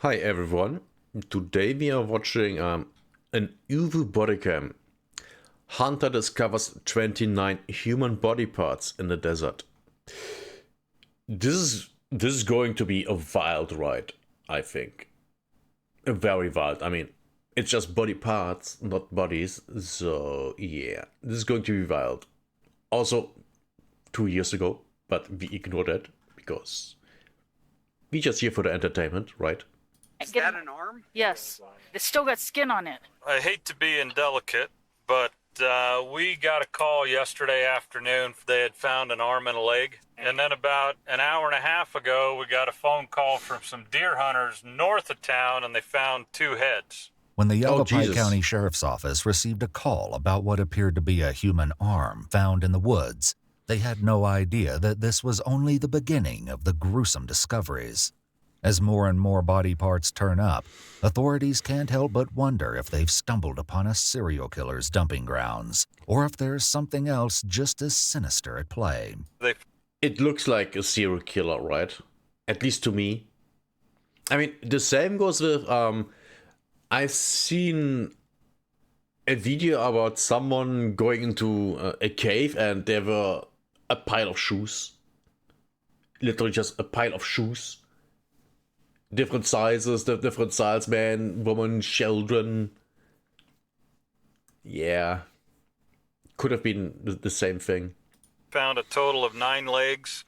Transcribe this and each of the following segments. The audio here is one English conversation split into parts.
Hi everyone. Today we are watching an UV bodycam. Hunter discovers 29 human body parts in the desert. This is going to be a wild ride, I think. A very wild. I mean, it's just body parts, not bodies. So yeah, this is going to be wild. Also, 2 years ago, but we ignore that because we just here for the entertainment, right? Is that an arm? Yes. It's still got skin on it. I hate to be indelicate, but we got a call yesterday afternoon. They had found an arm and a leg. And then about an hour and a half ago, we got a phone call from some deer hunters north of town, and they found two heads. When the Yavapai Jesus. County Sheriff's Office received a call about what appeared to be a human arm found in the woods, they had no idea that this was only the beginning of the gruesome discoveries. As more and more body parts turn up, authorities can't help but wonder if they've stumbled upon a serial killer's dumping grounds, or if there's something else just as sinister at play. It looks like a serial killer, right? At least to me. I mean, the same goes with, I've seen a video about someone going into a cave and there were a pile of shoes. Literally just a pile of shoes. Different sizes, different styles, man, woman, children. Yeah. Could have been the same thing. Found a total of 9 legs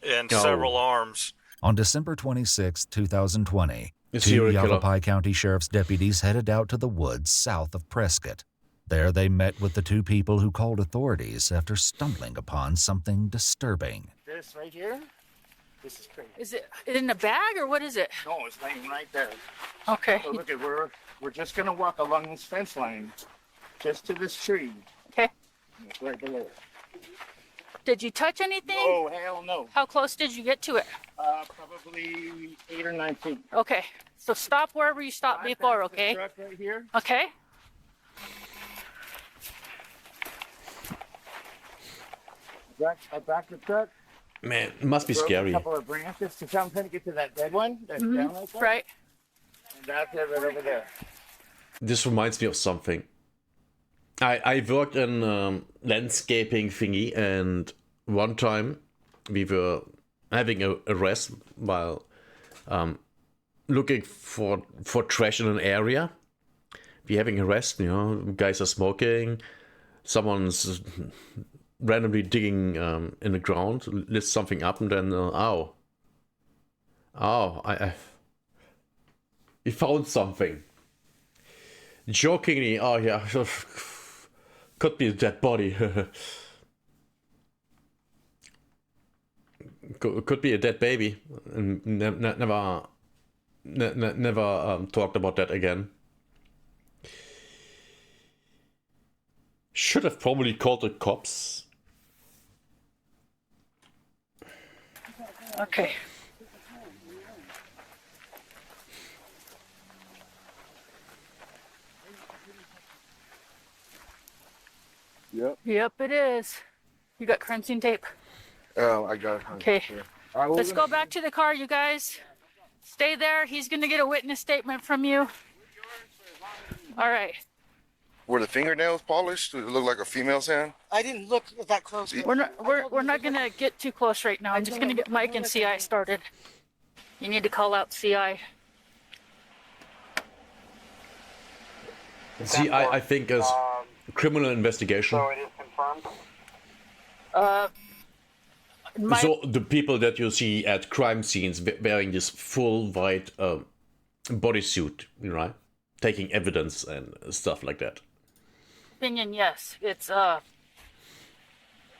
and several arms. On December 26, 2020, A two serial killer. Yavapai County Sheriff's deputies headed out to the woods south of Prescott. There they met with the two people who called authorities after stumbling upon something disturbing. This right here? This is crazy. Is it in a bag or what is it? No, it's laying right there. Okay. So look at we're just gonna walk along this fence line, just to this tree. Okay. It's right below. Did you touch anything? Oh hell no. How close did you get to it? Probably 8 or 9 feet. Okay. So stop wherever you stopped before, Bypass the okay? truck right here. Okay. I backed the truck. Man, it must be broke scary. A couple of branches to try and get to that dead one that's down like that. Right. And that's it right over there. This reminds me of something. I worked in landscaping thingy, and one time we were having a rest while looking for trash in an area. We're having a rest, you know, guys are smoking, someone's randomly digging in the ground, lifts something up, and then we found something. Jokingly, oh yeah, could be a dead body. Could be a dead baby. And never talked about that again. Should have probably called the cops. Okay. Yep. Yep, it is. You got crime scene tape? Oh, I got it. Okay. All right, Let's go back to the car, you guys. Stay there. He's going to get a witness statement from you. All right. Were the fingernails polished? Did it look like a female's hand? I didn't look that close. We're not going to get too close right now. I'm just going to get Mike and CI started. You need to call out CI. See, I think as criminal investigation. So it is confirmed? So the people that you see at crime scenes wearing this full white bodysuit, right? Taking evidence and stuff like that. Opinion, yes. It's, I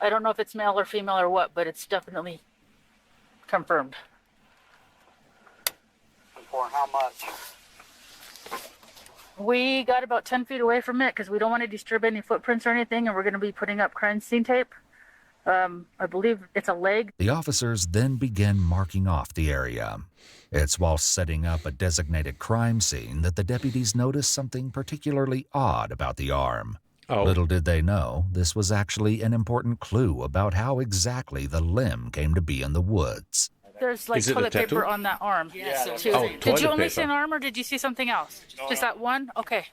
don't know if it's male or female or what, but it's definitely confirmed. For how much? We got about 10 feet away from it because we don't want to disturb any footprints or anything, and we're going to be putting up crime scene tape. I believe it's a leg. The officers then begin marking off the area. It's while setting up a designated crime scene that the deputies notice something particularly odd about the arm. Oh. Little did they know, this was actually an important clue about how exactly the limb came to be in the woods. There's like Is it a toilet paper tattoo? on that arm. Yeah, too. Oh, Did toilet you only see paper. an arm or did you see something else? No, Just no. that one? Okay.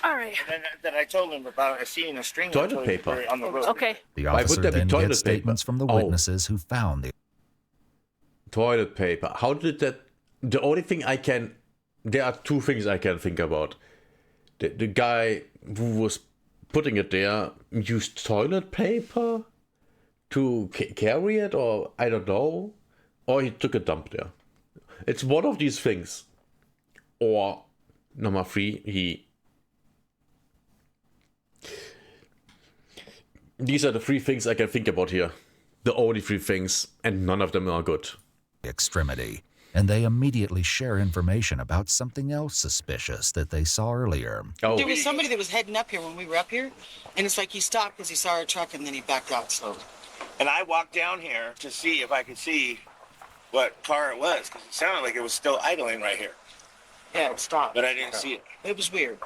All right. And then that I told him about seeing a string Toilet of paper. on the road. Okay. The Why would officer there be then toilet gets paper? statements from the Oh. witnesses who found the Toilet paper. How did that? The only thing I can. There are two things I can think about. The guy who was putting it there used toilet paper to carry it, or I don't know. Or he took a dump there. It's one of these things. Or, number 3, These are the 3 things I can think about here. The only 3 things, and none of them are good. extremity, and they immediately share information about something else suspicious that they saw earlier. Oh, There was somebody that was heading up here when we were up here, and it's like he stopped because he saw our truck and then he backed out slowly. And I walked down here to see if I could see what car it was, because it sounded like it was still idling right here, Yeah, it stopped. but I didn't see it. It was weird.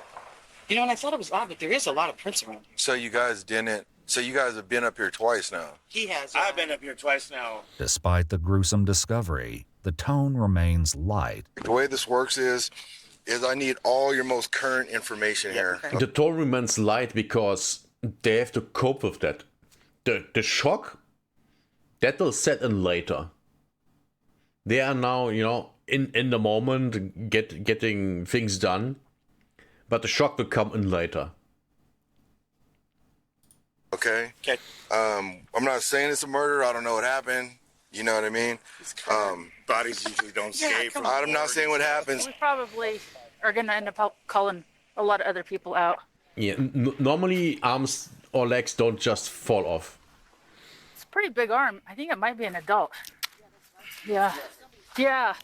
You know, and I thought it was odd, but there is a lot of prints around here. So you guys have been up here twice now. He has. I've been up here twice now. Despite the gruesome discovery, the tone remains light. The way this works is I need all your most current information here. okay. the tone remains light because they have to cope with that. The shock, that will set in later. They are now, in the moment, getting things done, but the shock will come in later. Okay. Okay. I'm not saying it's a murder. I don't know what happened. You know what I mean? Bodies usually don't escape. come from I'm not saying what happens. We probably are going to end up calling a lot of other people out. Yeah, normally arms or legs don't just fall off. It's a pretty big arm. I think it might be an adult. Yeah. Yeah.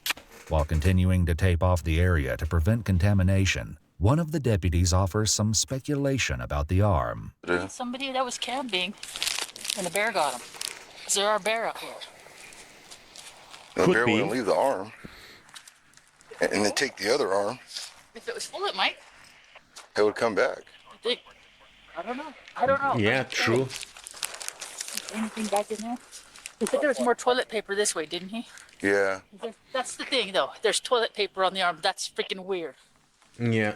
While continuing to tape off the area to prevent contamination, one of the deputies offers some speculation about the arm. Somebody that was camping and a bear got him. Is there our bear out here? The Could bear be. wouldn't leave the arm, and then take the other arm. If it was full, it might. It would come back. I think. I don't know. I don't know. Yeah, true. Anything back in there? He said there was more toilet paper this way, didn't he? Yeah. That's the thing, though. There's toilet paper on the arm. That's freaking weird. Yeah.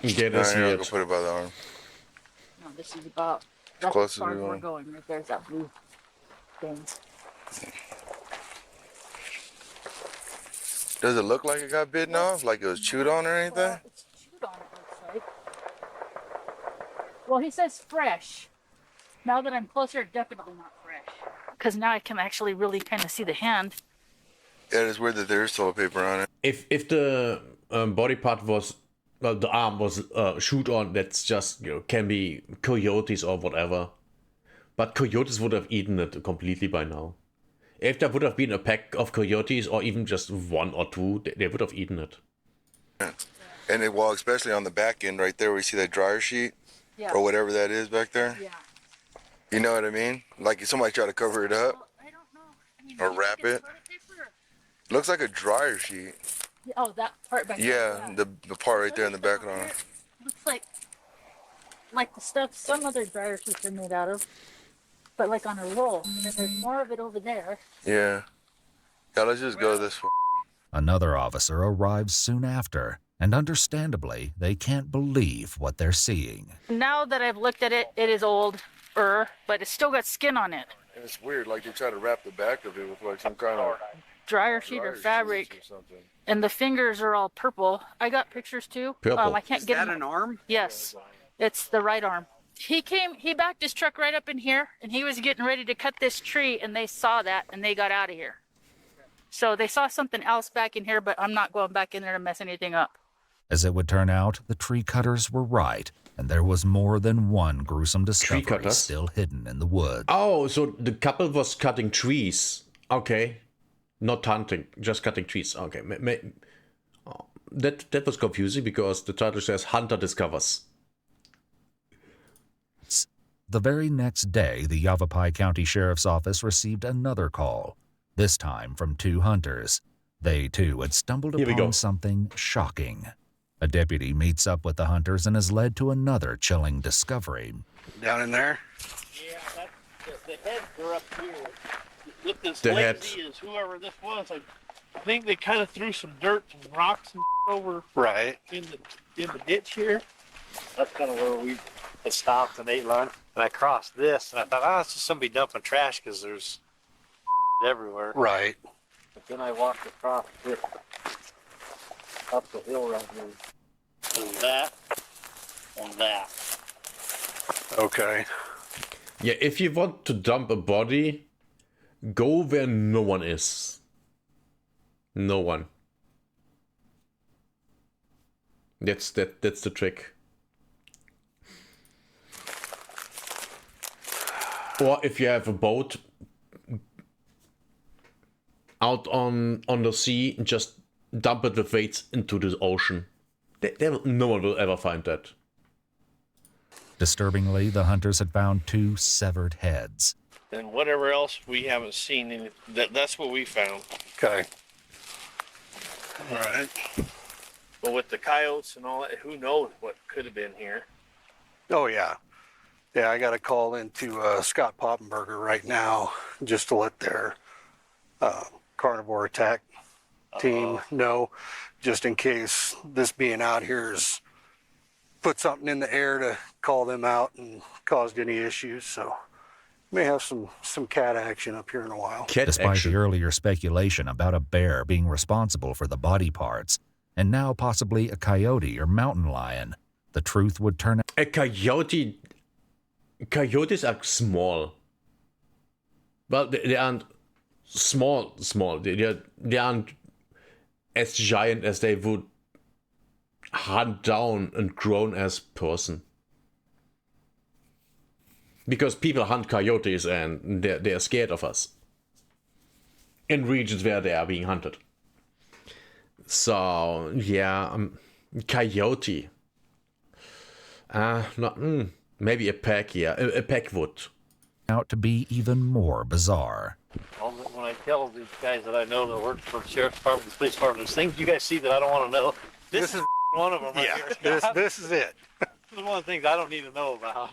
Yeah, All that's right, I'll weird. go put it by the arm. No, this is about. That's close as as far we as we're want. going. Right there's that blue thing. Does it look like it got bitten off? Like it was chewed on or anything? It's chewed on, it looks like. Well, he says fresh. Now that I'm closer, definitely not fresh. Because now I can actually really kind of see the hand. Yeah, it's weird that there's toilet paper on it. If the body part was, well, the arm was shoot on, that's just, can be coyotes or whatever. But coyotes would have eaten it completely by now. If there would have been a pack of coyotes, or even just 1 or 2, they would have eaten it. And it, well, especially on the back end right there where you see that dryer sheet Yeah. or whatever that is back there. Yeah. You know what I mean? Like if somebody tried to cover it up. Well, I don't know. I mean, Or do you wrap think it's it. toilet paper? Looks like a dryer sheet. Yeah, oh, that part back there. Yeah, the part right there in the back of the arm. Looks like the stuff some other dryer sheets are made out of, but like on a roll. And then there's more of it over there. Yeah. Yeah, let's just go this way. Another officer arrives soon after, and understandably, they can't believe what they're seeing. Now that I've looked at it, it is old, but it's still got skin on it. And it's weird, like they try to wrap the back of it with like some kind of Dryer sheet or fabric, and the fingers are all purple. I got pictures too. Purple. I can't get them. arm? Yes, it's the right arm. He backed his truck right up in here, and he was getting ready to cut this tree, and they saw that, and they got out of here. So they saw something else back in here, but I'm not going back in there to mess anything up. As it would turn out, the tree cutters were right, and there was more than one gruesome discovery cutters? still hidden in the woods. Oh, so the couple was cutting trees. Okay. Not hunting, just cutting trees. Okay. That was confusing because the title says Hunter Discovers. The very next day, the Yavapai County Sheriff's Office received another call, this time from 2 hunters. They, too, had stumbled Here we go. upon something shocking. A deputy meets up with the hunters and is led to another chilling discovery. Down in there? The heads are up here. With this The lazy heads. is whoever this was. I think they kind of threw some dirt and rocks and over Right. in the ditch here. That's kind of where we had stopped and ate lunch. And I crossed this, and I thought, it's just somebody dumping trash because there's everywhere. Right. But then I walked across this, up the hill right here. And that. And that. Okay. Yeah, if you want to dump a body, go where no one is. No one. That's the trick. Or if you have a boat out on the sea, just dump it with weights into the ocean. No one will ever find that. Disturbingly, the hunters had found 2 severed heads. And whatever else we haven't seen in it, that's what we found. Okay. All right. But with the coyotes and all that, who knows what could have been here. Oh, yeah. Yeah, I got a call into Scott Poppenberger right now just to let their carnivore attack team know, just in case this being out here has put something in the air to call them out and caused any issues. So may have some cat action up here in a while. Despite the earlier speculation about a bear being responsible for the body parts, and now possibly a coyote or mountain lion, the truth would turn out. A coyote. Coyotes are small. Well, they aren't small. They aren't as giant as they would hunt down a grown-ass person. Because people hunt coyotes and they're scared of us. In regions where they are being hunted. So, yeah, coyote. Maybe a pack, yeah. A pack would. Out to be even more bizarre. When I tell these guys that I know that work for the sheriff's department, the police department, there's things you guys see that I don't want to know. This is one of them right here. This is it. This is one of the things I don't need to know about.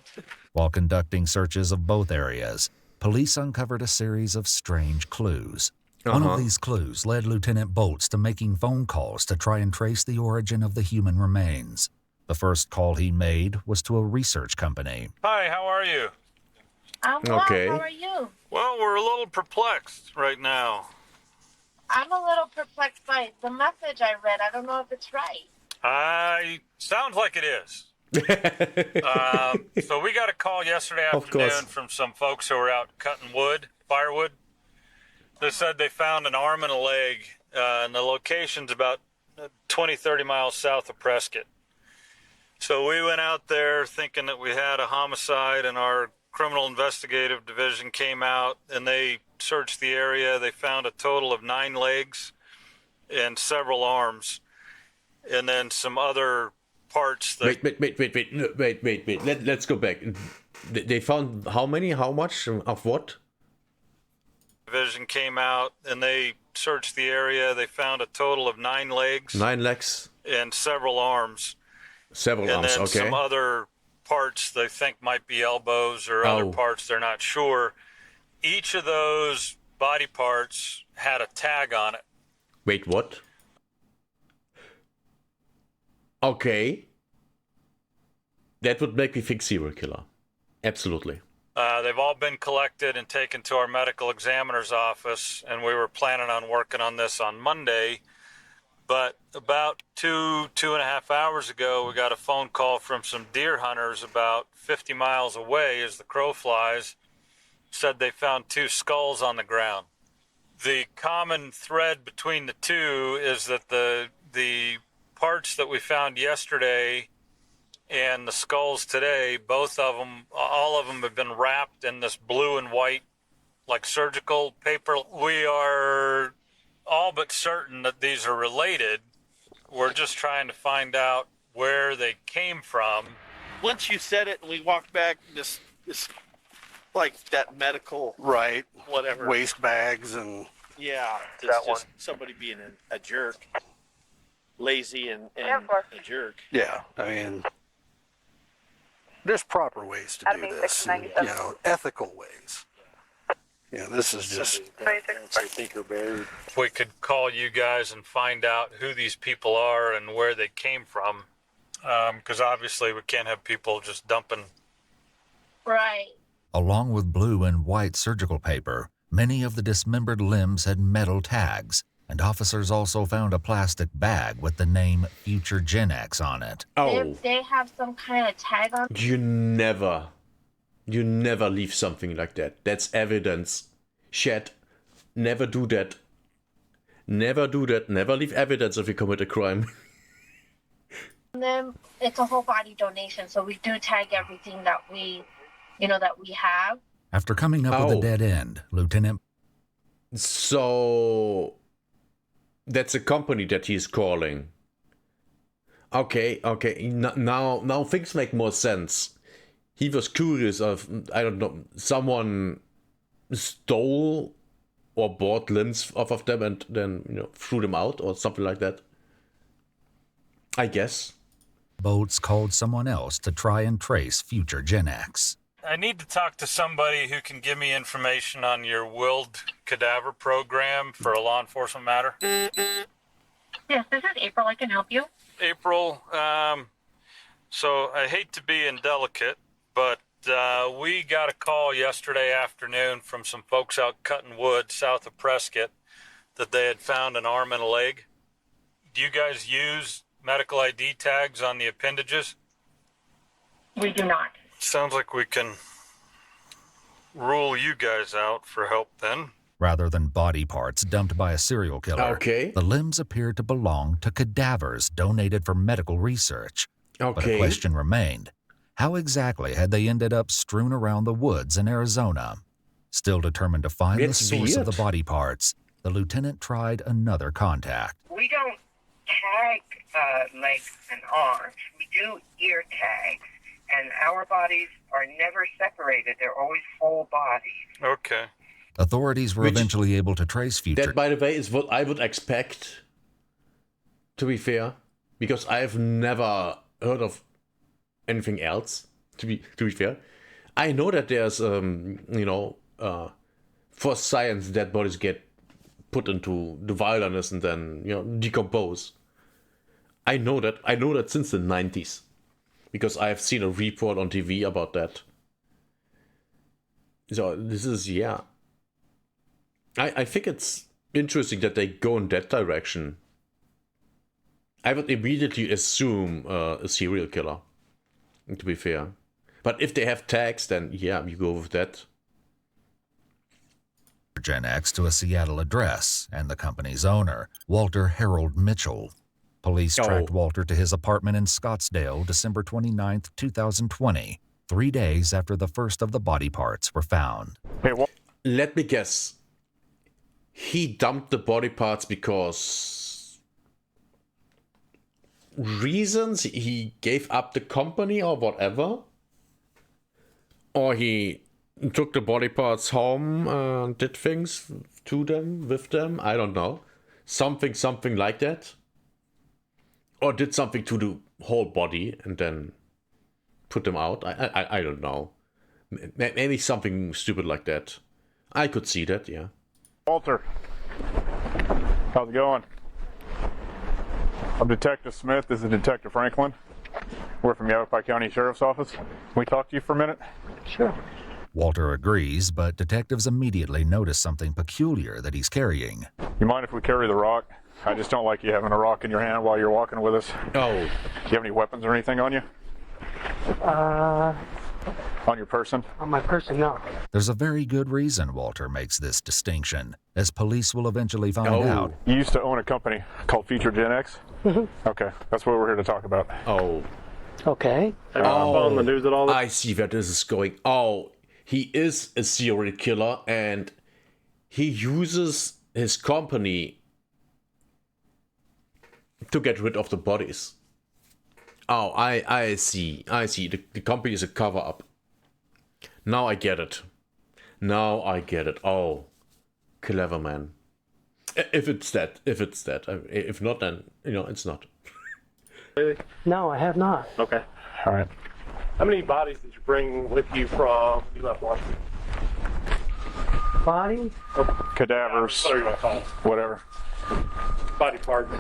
While conducting searches of both areas, police uncovered a series of strange clues. One of these clues led Lieutenant Bolts to making phone calls to try and trace the origin of the human remains. The first call he made was to a research company. Hi, how are you? I'm well. Okay. How are you? Well, we're a little perplexed right now. I'm a little perplexed by the message I read. I don't know if it's right. Sounds like it is. So we got a call yesterday afternoon from some folks who were out cutting firewood. They said they found an arm and a leg, and the location's about 20, 30 miles south of Prescott. So we went out there thinking that we had a homicide, and our criminal investigative division came out and they searched the area. They found a total of 9 legs and several arms, and then some other parts. That... Wait. Let's go back. They found how many? How much of what? Division came out and they searched the area. They found a total of 9 legs. 9 legs. And several arms. Several and arms, then okay. Some other parts they think might be elbows or other parts they're not sure. Each of those body parts had a tag on it. Wait, what? Okay. That would make me think serial killer. Absolutely. They've all been collected and taken to our medical examiner's office, and we were planning on working on this on Monday. But about 2.5 hours ago, we got a phone call from some deer hunters about 50 miles away as the crow flies. Said they found 2 skulls on the ground. The common thread between the two is that the parts that we found yesterday and the skulls today, both of them, all of them have been wrapped in this blue and white, like surgical paper. We are all but certain that these are related. We're just trying to find out where they came from. Once you said it and we walked back, this like that medical, right, whatever, waste bags and just somebody being a jerk, lazy and a jerk. Yeah, I mean, There's proper ways to do this, and, ethical ways. This is just... We could call you guys and find out who these people are and where they came from. Because obviously we can't have people just dumping. Right. Along with blue and white surgical paper, many of the dismembered limbs had metal tags, and officers also found a plastic bag with the name Future Gen X on it. Oh. They have some kind of tag on. You never leave something like that. That's evidence. Chat, never do that. Never do that. Never leave evidence if you commit a crime. Them, it's a whole body donation, so we do tag everything that we have. After coming up with a dead end, Lieutenant... So... that's a company that he's calling. Okay. Now things make more sense. He was curious of, I don't know, someone stole or bought limbs off of them and then, threw them out or something like that. I guess. Boats called someone else to try and trace Future Gen X. I need to talk to somebody who can give me information on your willed cadaver program for a law enforcement matter. Yes, this is April. I can help you. April, so I hate to be indelicate, but we got a call yesterday afternoon from some folks out cutting wood south of Prescott that they had found an arm and a leg. Do you guys use medical ID tags on the appendages? We do not. Sounds like we can rule you guys out for help then. Rather than body parts dumped by a serial killer, the limbs appeared to belong to cadavers donated for medical research. But a question remained. How exactly had they ended up strewn around the woods in Arizona? Still determined to find the source of the body parts, the lieutenant tried another contact. We don't tag legs and arms. We do ear tags. And our bodies are never separated. They're always whole bodies. Okay. Authorities were eventually able to trace Future. That, by the way, is what I would expect, to be fair. Because I've never heard of anything else, to be fair. I know that there's, for science, dead bodies get put into the wilderness and then, decompose. I know that since the 90s. Because I have seen a report on TV about that. So this is, I think it's interesting that they go in that direction. I would immediately assume a serial killer, to be fair. But if they have tags, then you go with that. Gen X to a Seattle address and the company's owner, Walter Harold Mitchell. Police tracked Walter to his apartment in Scottsdale, December 29th, 2020, 3 days after the first of the body parts were found. Let me guess. He dumped the body parts because... reasons? He gave up the company or whatever? Or he took the body parts home and did things to them, with them? I don't know. Something like that? Or did something to the whole body and then put them out? I don't know. Maybe something stupid like that. I could see that, yeah. Walter, how's it going? I'm Detective Smith. This is Detective Franklin. We're from Yavapai County Sheriff's Office. Can we talk to you for a minute? Sure. Walter agrees, but detectives immediately notice something peculiar that he's carrying. You mind if we carry the rock? I just don't like you having a rock in your hand while you're walking with us. Oh. Do you have any weapons or anything on you? On your person? On my person, no. There's a very good reason Walter makes this distinction, as police will eventually find out. You used to own a company called Future Gen X? Okay, that's what we're here to talk about. Oh. Okay. On the news at all? I see where this is going. Oh, he is a serial killer and he uses his company to get rid of the bodies. Oh, I see. The company is a cover-up. Now I get it. Oh, clever man. If it's that. If not, then, it's not. No, I have not. Okay. All right. How many bodies did you bring with you from you left Washington? Body? Cadavers, Whatever you want to call it. whatever. Body parts.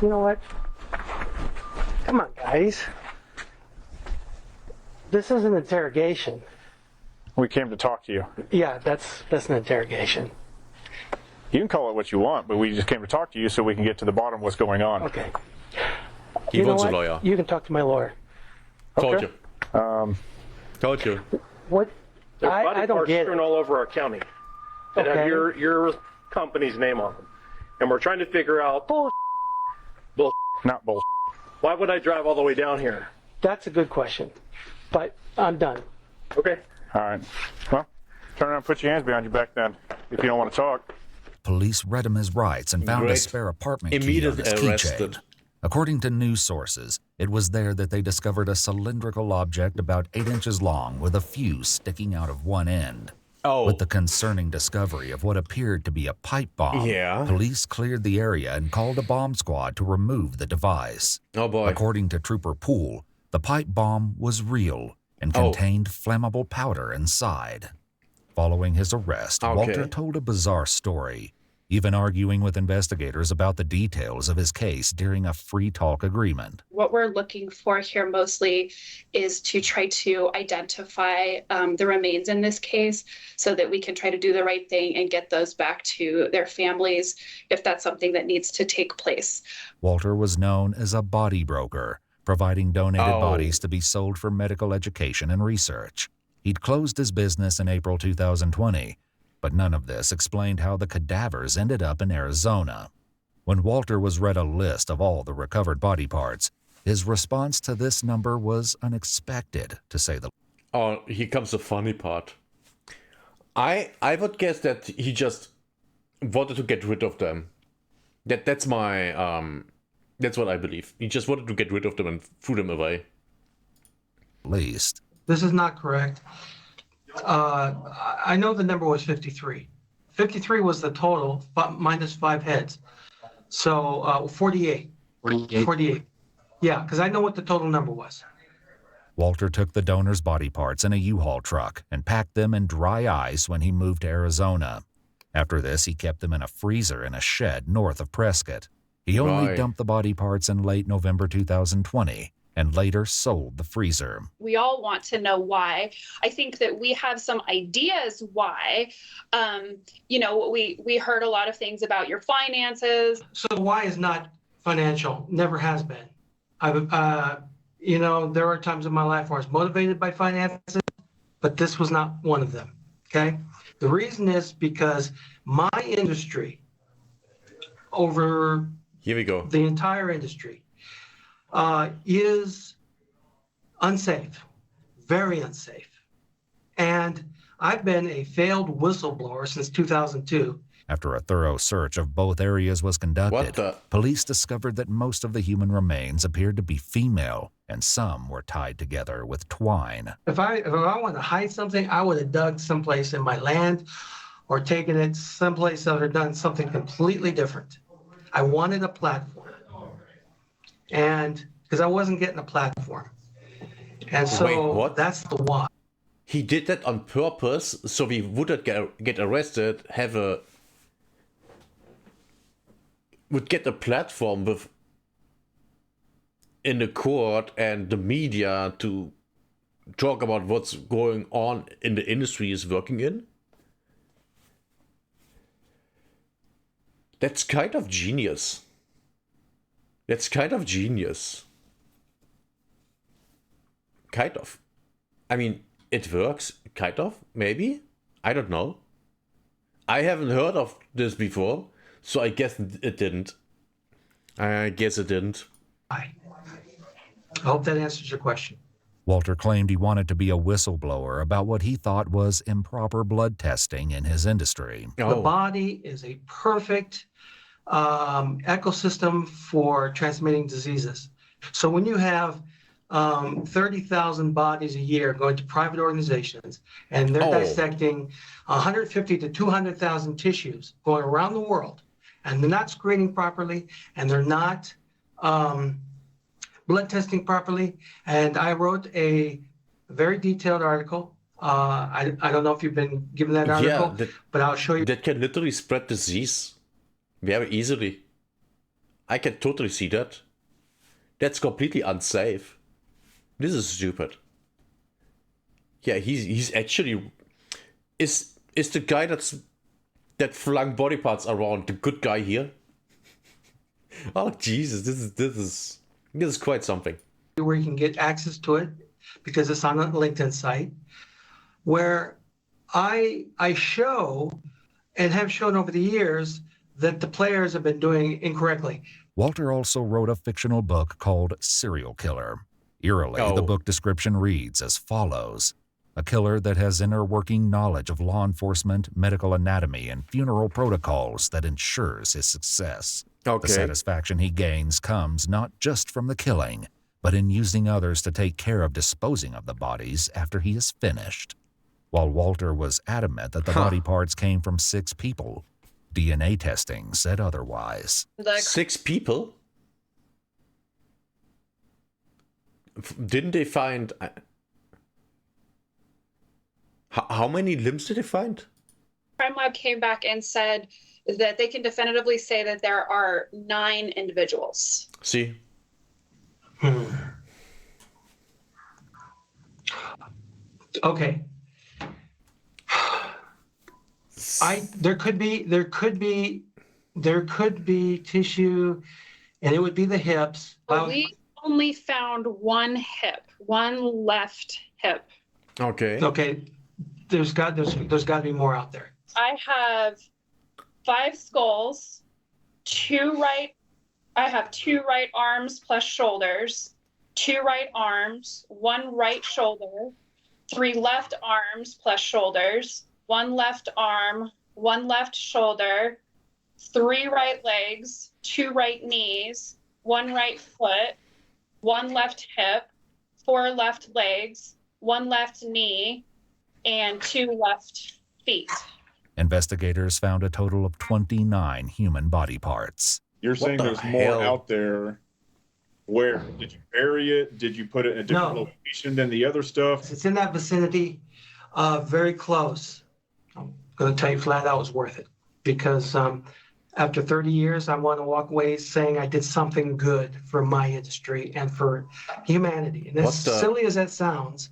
You know what? Come on, guys. This is an interrogation. We came to talk to you. Yeah, that's an interrogation. You can call it what you want, but we just came to talk to you so we can get to the bottom of what's going on. Okay. He wants a lawyer. You can talk to my lawyer. Told Okay. you. Told you. What? There are body I don't parts get strewn it. all over our county that have Okay. your company's name on them. And we're trying to figure out, Not bull. why would I drive all the way down here? That's a good question. But I'm done. Okay. All right. Well, turn around and put your hands behind your back then, if you don't want to talk. Police read him his rights and found a Great. spare apartment key on Immediately his arrested. keychain. According to news sources, it was there that they discovered a cylindrical object about 8 inches long with a fuse sticking out of one end. Oh. With the concerning discovery of what appeared to be a pipe bomb, Yeah. police cleared the area and called a bomb squad to remove the device. Oh boy. According to Trooper Poole, the pipe bomb was real and Oh. contained flammable powder inside. Following his arrest, Okay. Walter told a bizarre story, even arguing with investigators about the details of his case during a free talk agreement. What we're looking for here mostly is to try to identify the remains in this case so that we can try to do the right thing and get those back to their families if that's something that needs to take place. Walter was known as a body broker, providing donated Oh. bodies to be sold for medical education and research. He'd closed his business in April 2020, but none of this explained how the cadavers ended up in Arizona. When Walter was read a list of all the recovered body parts, his response to this number was unexpected, to say the least. Oh, here comes the funny part. I would guess that he just wanted to get rid of them. That's my that's what I believe. He just wanted to get rid of them and threw them away. Least. This is not correct. I know the number was 53. 53 was the total, but minus 5 heads. So 48. 48. Yeah, because I know what the total number was. Walter took the donors' body parts in a U-Haul truck and packed them in dry ice when he moved to Arizona. After this, he kept them in a freezer in a shed north of Prescott. He only Right. dumped the body parts in late November 2020 and later sold the freezer. We all want to know why. I think that we have some ideas why. We heard a lot of things about your finances. So why is not financial? Never has been. There are times in my life where I was motivated by finances, but this was not one of them. Okay. The reason is because my industry, over Here we go. the entire industry, is unsafe, very unsafe. And I've been a failed whistleblower since 2002. After a thorough search of both areas was conducted, What the? police discovered that most of the human remains appeared to be female, and some were tied together with twine. If I wanted to hide something, I would have dug someplace in my land or taken it someplace that had done something completely different. I wanted a platform. And because I wasn't getting a platform. And so Wait, what? that's the why. He did that on purpose, so we wouldn't get arrested, would get a platform in the court and the media to talk about what's going on in the industry he's working in. That's kind of genius. That's kind of genius. Kind of. I mean, it works, kind of, maybe? I don't know. I haven't heard of this before, so I guess it didn't. I hope that answers your question. Walter claimed he wanted to be a whistleblower about what he thought was improper blood testing in his industry. The body is a perfect ecosystem for transmitting diseases. So when you have 30,000 bodies a year going to private organizations, and they're dissecting 150 to 200,000 tissues going around the world, and they're not screening properly, and they're not blood testing properly. And I wrote a very detailed article. I don't know if you've been given that article, but I'll show you. That can literally spread disease very easily. I can totally see that. That's completely unsafe. This is stupid. Yeah, he's actually is the guy that flung body parts around the good guy here. Oh Jesus, this is quite something. Where you can get access to it because it's on a LinkedIn site where I show and have shown over the years that the players have been doing incorrectly. Walter also wrote a fictional book called Serial Killer. Eerily, the book description reads as follows: a killer that has inner working knowledge of law enforcement, medical anatomy, and funeral protocols that ensures his success. The satisfaction he gains comes not just from the killing, but in using others to take care of disposing of the bodies after he is finished. While Walter was adamant that the body parts came from 6 people, DNA testing said otherwise. 6 people? Didn't they find... How many limbs did they find? Crime Lab came back and said that they can definitively say that there are 9 individuals. See? Okay. There could be tissue, and it would be the hips. We only found 1 hip, 1 left hip. Okay. There's got to be more out there. I have 5 skulls, 2 right. I have 2 right arms plus shoulders, 2 right arms, 1 right shoulder, 3 left arms plus shoulders, 1 left arm, 1 left shoulder, 3 right legs, 2 right knees, 1 right foot, 1 left hip, 4 left legs, 1 left knee, and 2 left feet. Investigators found a total of 29 human body parts. You're saying there's more out there. Where? Did you bury it? Did you put it in a different location than the other stuff? It's in that vicinity, very close. I'm going to tell you flat out, it was worth it. Because after 30 years, I want to walk away saying I did something good for my industry and for humanity. And as silly as that sounds,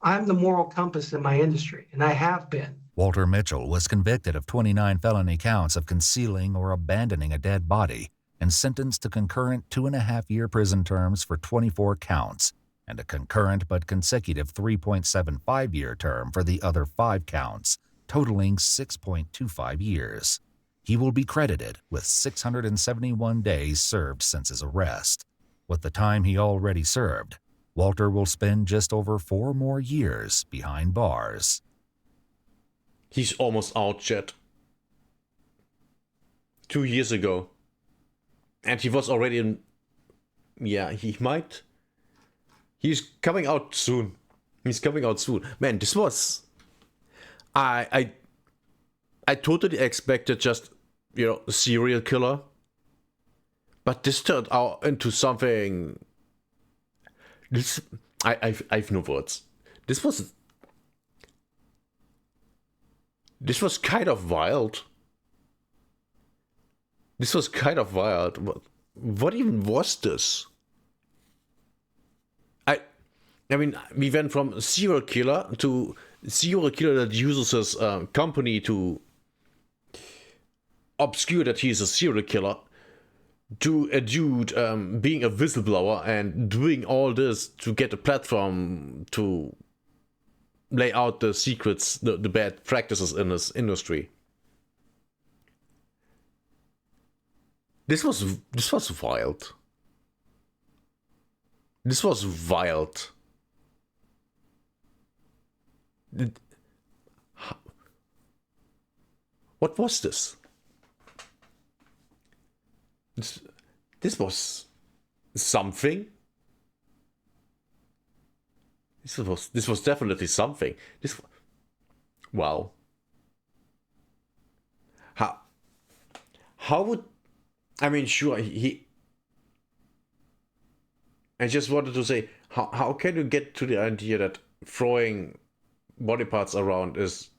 I'm the moral compass in my industry, and I have been. Walter Mitchell was convicted of 29 felony counts of concealing or abandoning a dead body and sentenced to concurrent 2.5-year prison terms for 24 counts and a concurrent but consecutive 3.75-year term for the other 5 counts, totaling 6.25 years. He will be credited with 671 days served since his arrest. With the time he already served, Walter will spend just over 4 more years behind bars. He's almost out, Chet. 2 years ago. And he was already in... Yeah, he might... He's coming out soon. He's coming out soon. Man, this was... I totally expected just, a serial killer. But this turned out into something... I've no words. This was kind of wild. What even was this? I mean, we went from serial killer to serial killer that uses his company to obscure that he's a serial killer, to a dude being a whistleblower and doing all this to get a platform to lay out the secrets, the bad practices in this industry. This was wild. This was wild. What was this? This was something. This was definitely something. Wow. How would, I mean, sure, I just wanted to say, how can you get to the idea that throwing body parts around is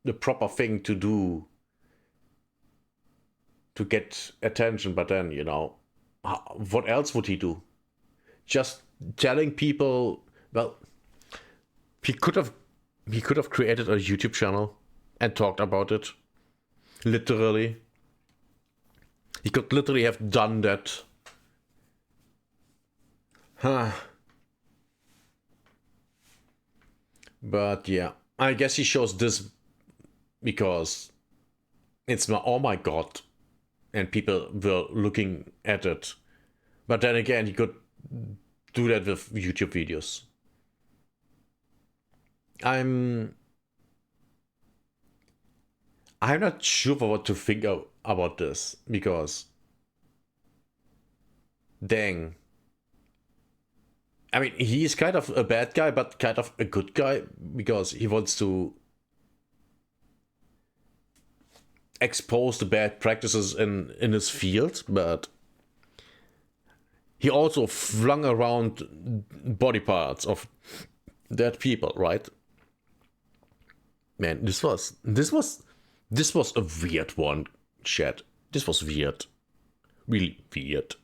the proper thing to do to get attention? But then, you know, what else would he do? Just telling people, well, he could have created a YouTube channel and talked about it. Literally. He could literally have done that. Huh. But yeah, I guess he shows this because it's oh my god, and people were looking at it. But then again, he could do that with YouTube videos. I'm not sure what to think about this, because dang. I mean, he's kind of a bad guy, but kind of a good guy, because he wants to expose the bad practices in his field, but he also flung around body parts of dead people, right? Man, this was a weird one, chat. This was weird. Really weird.